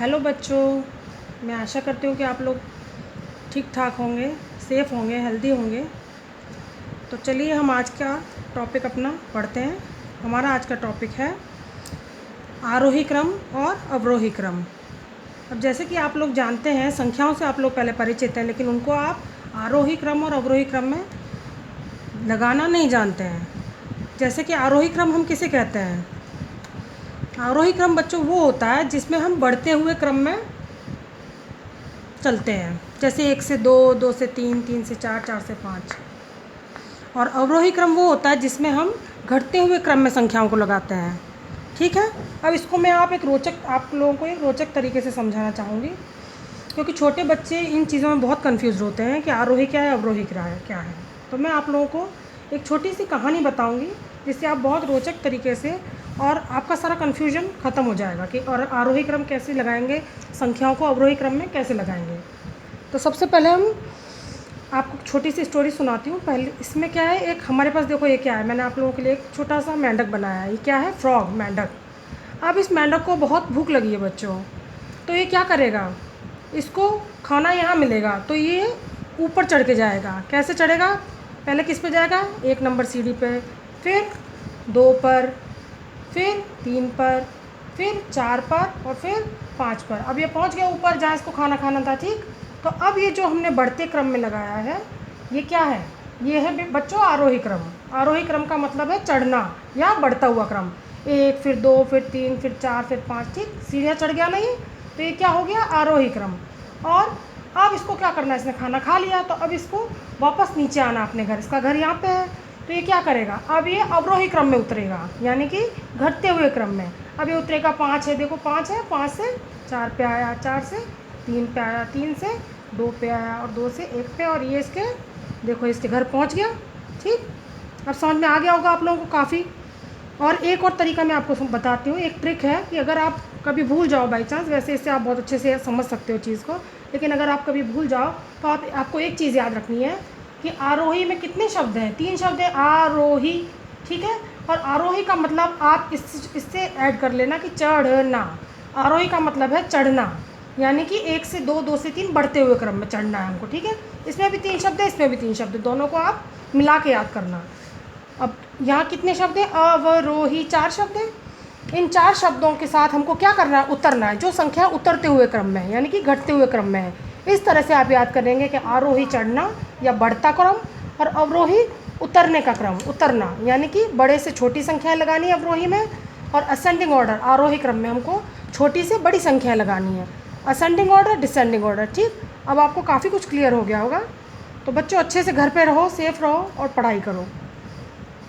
Hello बच्चों, मैं आशा करती हूँ कि आप लोग ठीक ठाक होंगे, सेफ़ होंगे, हेल्दी होंगे। तो चलिए हम आज का टॉपिक अपना पढ़ते हैं। हमारा आज का टॉपिक है आरोही क्रम और अवरोही क्रम। अब जैसे कि आप लोग जानते हैं, संख्याओं से आप लोग पहले परिचित हैं, लेकिन उनको आप आरोही क्रम और अवरोही क्रम में लगाना नहीं जानते हैं। जैसे कि आरोही क्रम हम किसे कहते हैं? आरोही क्रम बच्चों वो होता है जिसमें हम बढ़ते हुए क्रम में चलते हैं, जैसे 1 से 2, 2 से 3, 3 से 4, 4 से 5। और अवरोही क्रम वो होता है जिसमें हम घटते हुए क्रम में संख्याओं को लगाते हैं। ठीक है। अब इसको मैं आप लोगों को एक रोचक तरीके से समझाना चाहूँगी, क्योंकि छोटे बच्चे इन चीज़ों में बहुत कन्फ्यूज़ होते हैं कि आरोही क्या है, अवरोही क्या है। तो मैं आप लोगों को एक छोटी सी कहानी बताऊँगी, जिससे आप बहुत रोचक तरीके से और आपका सारा कन्फ्यूजन ख़त्म हो जाएगा कि और आरोही क्रम कैसे लगाएंगे, संख्याओं को अवरोही क्रम में कैसे लगाएंगे। तो सबसे पहले हम आपको छोटी सी स्टोरी सुनाती हूँ। पहले इसमें क्या है, एक हमारे पास देखो ये क्या है, मैंने आप लोगों के लिए एक छोटा सा मेंढक बनाया है। ये क्या है? फ्रॉग, मेंढक। अब इस मेंढक को बहुत भूख लगी है बच्चों, तो ये क्या करेगा, इसको खाना यहाँ मिलेगा तो ये ऊपर चढ़ के जाएगा। कैसे चढ़ेगा? पहले किस पे जाएगा? 1 नंबर सीढ़ी पे, फिर 2 पर, फिर 3 पर, फिर 4 पर और फिर 5 पर। अब ये पहुंच गया ऊपर जहाँ इसको खाना खाना था। ठीक। तो अब ये जो हमने बढ़ते क्रम में लगाया है, ये क्या है? ये है बच्चों आरोही क्रम। आरोही क्रम का मतलब है चढ़ना या बढ़ता हुआ क्रम। 1, फिर 2, फिर 3, फिर 4, फिर 5। ठीक, सीढ़ियाँ चढ़ गया नहीं, तो ये क्या हो गया? आरोही क्रम। और अब इसको क्या करना है, इसने खाना खा लिया तो अब इसको वापस नीचे आना अपने घर। इसका घर यहाँ पे है, तो ये क्या करेगा? अब ये अवरोही क्रम में उतरेगा, यानी कि घटते हुए क्रम में। अब ये उतरेगा 5 है, देखो 5 है, 5 से 4 पे आया, 4 से 3 पे आया, 3 से 2 पे आया और 2 से 1 पे, और ये इसके देखो इसके घर पहुंच गया। ठीक, अब समझ में आ गया होगा आप लोगों को काफ़ी। और एक और तरीका मैं आपको बताती हूँ, एक ट्रिक है कि अगर आप कभी भूल जाओ बाई चांस, वैसे इससे आप बहुत अच्छे से समझ सकते हो चीज़ को, लेकिन अगर आप कभी भूल जाओ तो आपको एक चीज़ याद रखनी है कि आरोही में कितने शब्द हैं? 3 शब्द हैं, आरोही। ठीक है। और आरोही का मतलब आप इससे ऐड कर लेना कि चढ़ना। आरोही का मतलब है चढ़ना, यानी कि 1 से 2, 2 से 3 बढ़ते हुए क्रम में चढ़ना है हमको। ठीक है। इसमें भी 3 शब्द है, इसमें भी 3 शब्द है, दोनों को आप मिला के याद करना। अब यहाँ कितने शब्द हैं? अवरोही 4 शब्द हैं। इन 4 शब्दों के साथ हमको क्या करना है? उतरना है। जो संख्या उतरते हुए क्रम में है, यानी कि घटते हुए क्रम में है। इस तरह से आप याद करेंगे कि आरोही चढ़ना या बढ़ता क्रम, और अवरोही उतरने का क्रम, उतरना, यानी कि बड़े से छोटी संख्याएँ लगानी है अवरोही में, और असेंडिंग ऑर्डर आरोही क्रम में हमको छोटी से बड़ी संख्याएँ लगानी है। Ascending order, descending order. ठीक, अब आपको काफ़ी कुछ क्लियर हो गया होगा। तो बच्चों अच्छे से घर पे रहो, सेफ रहो और पढ़ाई करो।